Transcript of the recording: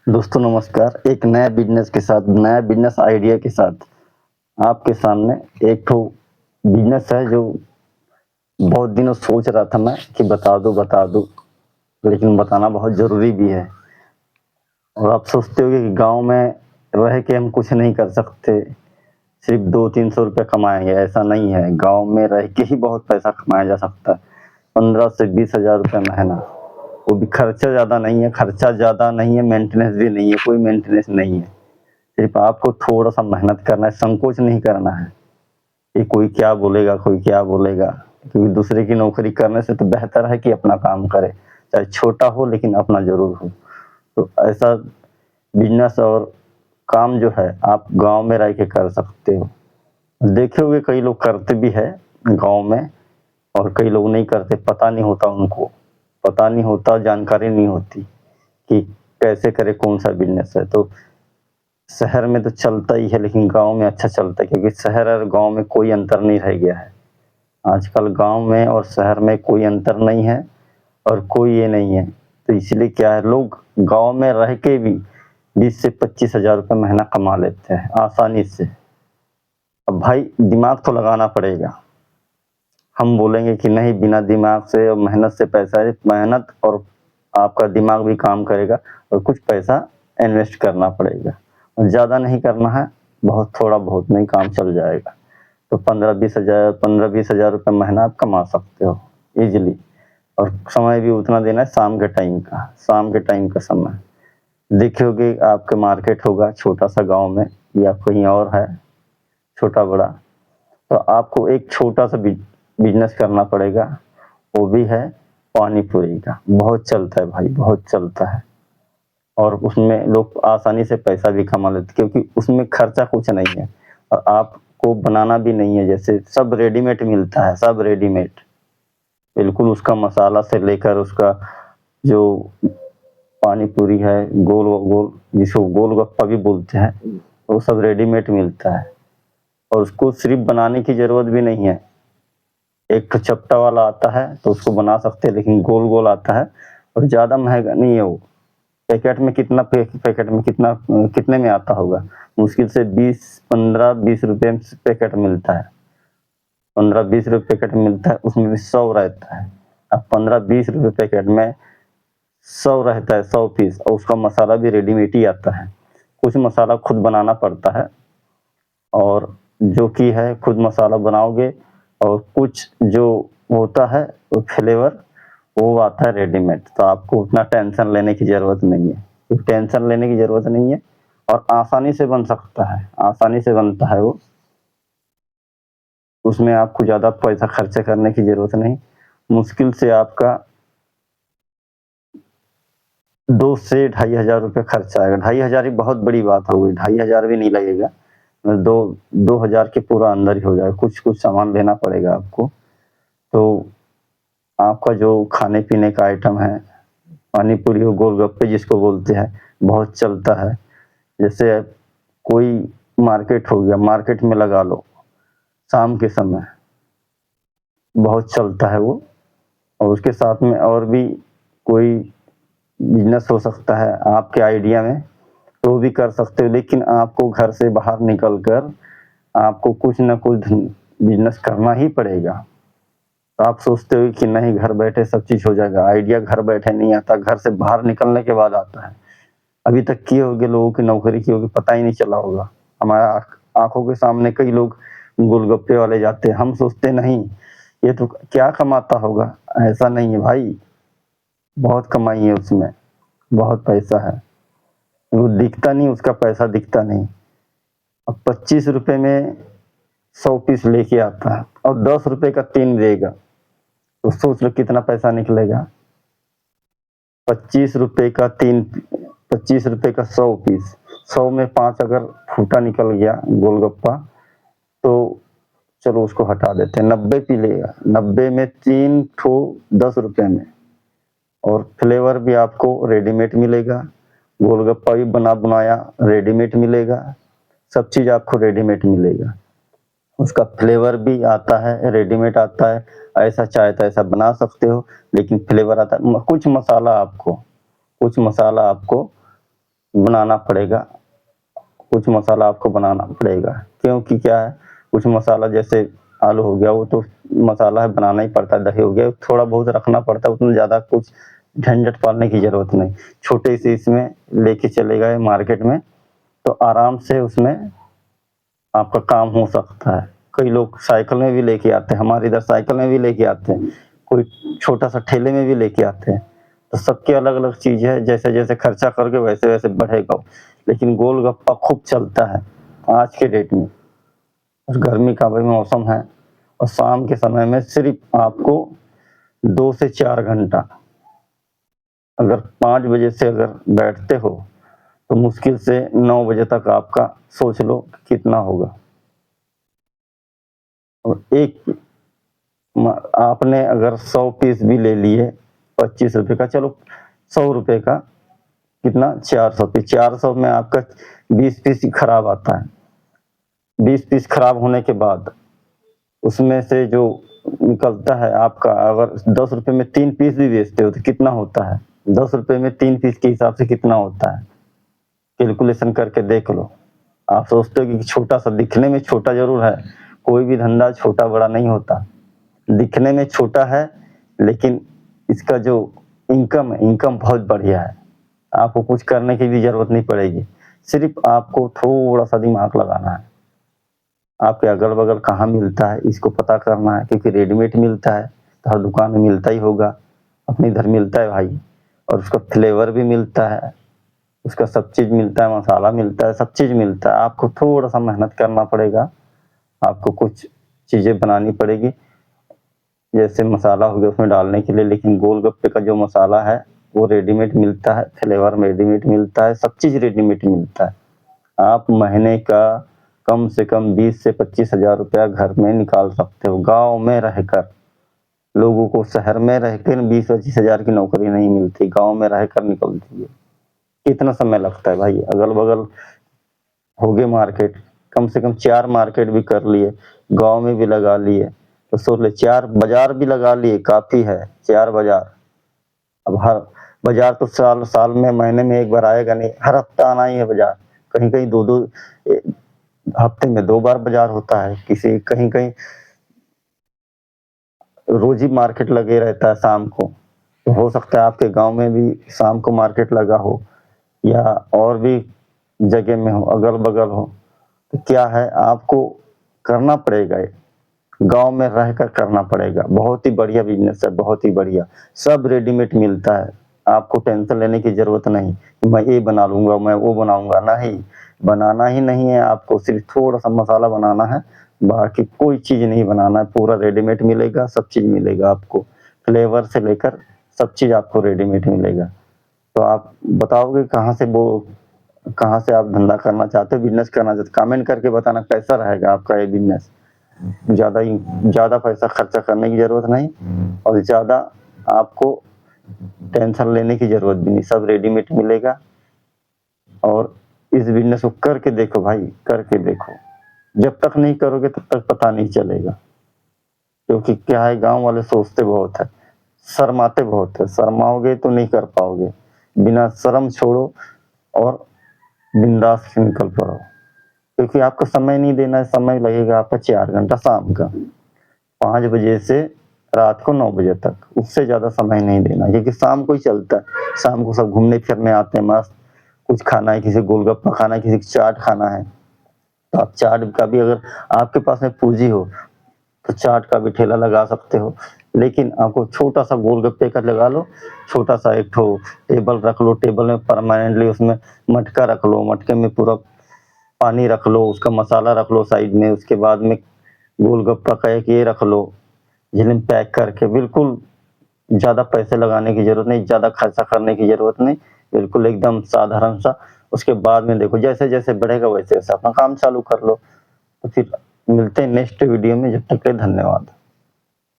दोस्तों नमस्कार। एक नए बिज़नेस के साथ, नया बिज़नेस आइडिया के साथ आपके सामने एक ठो बिज़नेस है जो बहुत दिनों सोच रहा था मैं कि बता दूँ, लेकिन बताना बहुत ज़रूरी भी है। और आप सोचते होंगे कि गाँव में रह के हम कुछ नहीं कर सकते, सिर्फ़ 200-300 रुपए कमाएँगे, ऐसा नहीं है। गाँव में रह के ही बहुत पैसा कमाया जा सकता है, 15 से 20 हज़ार रुपए महीना। वो भी खर्चा ज़्यादा नहीं है, मेंटेनेंस भी नहीं है, कोई मेंटेनेंस नहीं है। सिर्फ आपको थोड़ा-सा मेहनत करना है, संकोच नहीं करना है कि कोई क्या बोलेगा, क्योंकि दूसरे की नौकरी करने से तो बेहतर है कि अपना काम करे, चाहे छोटा हो लेकिन अपना ज़रूर हो। तो ऐसा बिज़नेस और काम जो है आप गाँव में रह के कर सकते हो। देखे होंगे कई लोग करते भी हैं गाँव में और कई लोग नहीं करते, पता नहीं होता उनको, पता नहीं होता, जानकारी नहीं होती कि कैसे करें, कौन-सा बिज़नेस है। तो शहर में तो चलता ही है लेकिन गाँव में अच्छा चलता है, क्योंकि शहर और गाँव में कोई अंतर नहीं रह गया है। आजकल गाँव में और शहर में कोई अंतर नहीं है और कोई ये नहीं है। तो इसलिए क्या है, लोग गाँव में रह के भी 20 से 25 हज़ार रुपए महीना कमा लेते हैं आसानी से। अब भाई दिमाग तो लगाना पड़ेगा। हम बोलेंगे कि नहीं, बिना दिमाग से और मेहनत से पैसा है, मेहनत और आपका दिमाग भी काम करेगा और कुछ पैसा इन्वेस्ट करना पड़ेगा। और ज़्यादा नहीं करना है, बहुत थोड़ा बहुत में ही काम चल जाएगा। तो 15-20 हज़ार रुपए महीना आप कमा सकते हो ईज़िली। और समय भी उतना देना है शाम के टाइम का समय। देखे होंगे आपके मार्केट होगा छोटा-सा गाँव में या कहीं और है, छोटा-बड़ा, तो आपको एक छोटा-सा बिज़नेस करना पड़ेगा, वो भी है पानी पूरी का। बहुत चलता है भाई, बहुत चलता है और उसमें लोग आसानी से पैसा भी कमा लेते, क्योंकि उसमें खर्चा कुछ नहीं है और आपको बनाना भी नहीं है। जैसे सब रेडीमेड मिलता है, सब रेडीमेड, बिल्कुल उसका मसाला से लेकर उसका जो पानी पूरी है, गोल जिसको गोलगप्पा भी बोलते हैं, वो सब रेडीमेड मिलता है और उसको सिर्फ़ बनाने की ज़रूरत भी नहीं है। एक तो चपटा वाला आता है तो उसको बना सकते हैं, लेकिन गोल-गोल आता है और ज़्यादा महँगा नहीं है वो। पैकेट में कितने में आता होगा? मुश्किल से 15-20 रुपए में पैकेट मिलता है। 15-20 रुपए पैकेट मिलता है, उसमें भी 100 रहता है। अब 15-20 रुपए पैकेट में 100 रहता है, 100 पीस, और उसका मसाला भी रेडीमेड ही आता है। कुछ मसाला खुद बनाना पड़ता है और जो कि है खुद मसाला बनाओगे, और कुछ जो होता है वो फ्लेवर, वो आता है रेडीमेड। तो आपको उतना टेंशन लेने की ज़रूरत नहीं है, टेंशन लेने की ज़रूरत नहीं है और आसानी से बन सकता है, आसानी से बनता है वो। उसमें आपको ज़्यादा पैसा खर्चा करने की ज़रूरत नहीं। मुश्किल से आपका 2 से ढाई हज़ार रुपए खर्चा आएगा। ढाई हज़ार ही बहुत बड़ी बात हो गई, ढाई हज़ार भी नहीं लगेगा। 2 के पूरा अंदर ही हो जाएगा। कुछ सामान लेना पड़ेगा आपको। तो आपका जो खाने-पीने का आइटम है, पानी पूरी और गोलगप्पे जिसको बोलते हैं, बहुत चलता है। जैसे कोई मार्केट हो गया, मार्केट में लगा लो, शाम के समय बहुत चलता है वो। और उसके साथ में और भी कोई बिज़नेस हो सकता है आपके आइडिया में, तो वो भी कर सकते हो, लेकिन आपको घर से बाहर निकल कर आपको कुछ न कुछ बिज़नेस करना ही पड़ेगा। तो आप सोचते हो कि नहीं, घर बैठे सब चीज़ हो जाएगा, आइडिया घर बैठे नहीं आता, घर से बाहर निकलने के बाद आता है। अभी तक किए होंगे, लोगों की नौकरी की होगी, पता ही नहीं चला होगा। हमारा आँखों के सामने कई लोग गोलगप्पे वाले जाते हैं, हम सोचते नहीं, ये तो क्या कमाता होगा? ऐसा नहीं है भाई, बहुत कमाई है उसमें, बहुत पैसा है। वो दिखता नहीं, उसका पैसा दिखता नहीं। अब 25 रुपए में 100 पीस लेके आता है और 10 रुपए का 3 देगा, तो सोच लो कितना पैसा निकलेगा। 25 रुपए का 3, 25 रुपए का 100 पीस, 100 में 5 अगर फूटा निकल गया गोलगप्पा, तो चलो उसको हटा देते हैं, 90 पी लेगा, 90 में 3 ठो 10 रुपए में, और फ्लेवर भी आपको रेडीमेड मिलेगा, गोलगप्पा भी बना बनाया रेडीमेड मिलेगा, सब चीज़ आपको रेडीमेड मिलेगा। उसका फ्लेवर भी आता है, रेडीमेड आता है, ऐसा चाहे तो ऐसा बना सकते हो, लेकिन फ्लेवर आता है। कुछ मसाला आपको बनाना पड़ेगा, कुछ मसाला आपको बनाना पड़ेगा, क्योंकि क्या है, कुछ मसाला जैसे आलू हो गया, वो तो मसाला है, बनाना ही पड़ता है, दही हो गया, थोड़ा बहुत रखना पड़ता है, उसमें ज़्यादा कुछ झंझट पालने की ज़रूरत नहीं। छोटे से इसमें लेके चले गए मार्केट में, तो आराम से उसमें आपका काम हो सकता है। कई लोग साइकिल में भी लेके आते हैं, हमारे इधर साइकिल में भी लेके आते हैं, कोई छोटा-सा ठेले में भी लेके आते हैं। तो सबकी अलग-अलग चीज़ है, जैसे-जैसे खर्चा करोगे वैसे-वैसे बढ़ेगा। लेकिन गोलगप्पा खूब चलता है आज के डेट में, और गर्मी का भी मौसम है, और शाम के समय में सिर्फ़ आपको 2 से 4 घंटा, अगर 5 बजे से अगर बैठते हो, तो मुश्किल से 9 बजे तक आपका सोच लो कितना होगा। और एक आपने अगर 100 पीस भी ले लिए, 25 रुपए का, चलो 100 रुपए का कितना, 400 पीस, 400 में आपका 20 पीस ही खराब आता है। 20 पीस खराब होने के बाद उसमें से जो निकलता है आपका, अगर 10 रुपए में 3 पीस भी बेचते हो तो कितना होता है? 10 रुपए में 3 पीस के हिसाब से कितना होता है? कैलकुलेशन करके देख लो। आप सोचते हो कि छोटा-सा, दिखने में छोटा ज़रूर है, कोई भी धंधा छोटा-बड़ा नहीं होता। दिखने में छोटा है, लेकिन इसका जो इनकम है, इनकम बहुत बढ़िया है। आपको कुछ करने की भी ज़रूरत नहीं पड़ेगी, सिर्फ़ आपको थोड़ा-सा दिमाग लगाना है। आपके अगल-बगल कहाँ मिलता है, इसको पता करना है, क्योंकि रेडीमेड मिलता है, तो हर दुकान में मिलता ही होगा। अपने इधर मिलता है भाई, और उसका फ्लेवर भी मिलता है, उसका सब चीज़ मिलता है, मसाला मिलता है, सब चीज़ मिलता है। आपको थोड़ा-सा मेहनत करना पड़ेगा, आपको कुछ चीज़ें बनानी पड़ेगी। जैसे मसाला हो गया उसमें डालने के लिए, लेकिन गोलगप्पे का जो मसाला है वो रेडीमेड मिलता है, फ्लेवर रेडीमेड मिलता है, सब चीज़ रेडीमेड मिलता है। आप महीने का कम से कम 20 से 25 हज़ार रुपया घर में निकाल सकते हो, गाँव में रहकर। लोगों को शहर में रह के 20-25 हज़ार की नौकरी नहीं मिलती, गाँव में रहकर निकलती है। कितना समय लगता है भाई, अगल-बगल हो गए मार्केट, कम से कम 4 मार्केट भी कर लिए, गाँव में भी लगा लिए, तो सोच ले 4 बाज़ार भी लगा लिए, काफ़ी है 4 बाज़ार। अब हर बाज़ार तो साल में, महीने में 1 बार आएगा नहीं, हर हफ्ता आना ही है बाज़ार। कहीं-कहीं 2-2 हफ्ते में 2 बार बाज़ार होता है, किसी कहीं-कहीं रोज़ ही मार्केट लगे रहता है शाम को। तो हो सकता है आपके गाँव में भी शाम को मार्केट लगा हो, या और भी जगह में हो, अगल-बगल हो। तो क्या है, आपको करना पड़ेगा ये, गाँव में रहकर करना पड़ेगा। बहुत ही बढ़िया बिज़नेस है, बहुत ही बढ़िया। सब रेडीमेड मिलता है, आपको टेंशन लेने की ज़रूरत नहीं, मैं ये बना लूँगा, मैं वो बनाऊँगा, नहीं, बनाना ही नहीं है आपको, सिर्फ़ थोड़ा-सा मसाला बनाना है, बाकी कोई चीज़ नहीं बनाना है, पूरा रेडीमेड मिलेगा, सब चीज़ मिलेगा आपको। फ्लेवर से लेकर सब चीज़ आपको रेडीमेड मिलेगा। तो आप बताओगे कहाँ से आप धंधा करना चाहते हो, बिज़नेस करना चाहते हो? कमेंट करके बताना कैसा रहेगा आपका ये बिज़नेस। ज़्यादा पैसा खर्चा करने की ज़रूरत नहीं, और ज़्यादा आपको टेंशन लेने की ज़रूरत भी नहीं, सब रेडीमेड मिलेगा। और इस बिज़नेस को करके देखो भाई, करके देखो। जब तक नहीं करोगे तब तक पता नहीं चलेगा, क्योंकि क्या है, गाँव वाले सोचते बहुत है, शर्माते बहुत है, शर्माओगे तो नहीं कर पाओगे। बिना शर्म छोड़ो और बिंदास से निकल पड़ो, क्योंकि आपको समय नहीं देना है, समय लगेगा आपका 4 घंटा शाम का, 5 बजे से रात को 9 बजे तक, उससे ज़्यादा समय नहीं देना, क्योंकि शाम को ही चलता है। शाम को सब घूमने-फिरने आते हैं मस्त, कुछ खाना है, किसी को गोलगप्पा खाना है, किसी को चाट खाना है, तो आप चाट का भी, अगर आपके पास में पूँजी हो, तो चाट का भी ठेला लगा सकते हो। लेकिन आपको छोटा-सा गोलगप्पे का लगा लो, छोटा-सा एक ठो टेबल रख लो, टेबल में परमानेंटली उसमें मटका रख लो, मटके में पूरा पानी रख लो, उसका मसाला रख लो साइड में, उसके बाद में गोलगप्पा का एक ये रख लो, जिसमें पैक करके, बिल्कुल ज़्यादा पैसे लगाने की ज़रूरत नहीं, ज़्यादा खर्चा करने की ज़रूरत नहीं, बिल्कुल एकदम साधारण सा। उसके बाद में देखो जैसे-जैसे बढ़ेगा वैसे-वैसे अपना काम चालू कर लो। तो फिर मिलते हैं नेक्स्ट वीडियो में, जब तक के लिए धन्यवाद।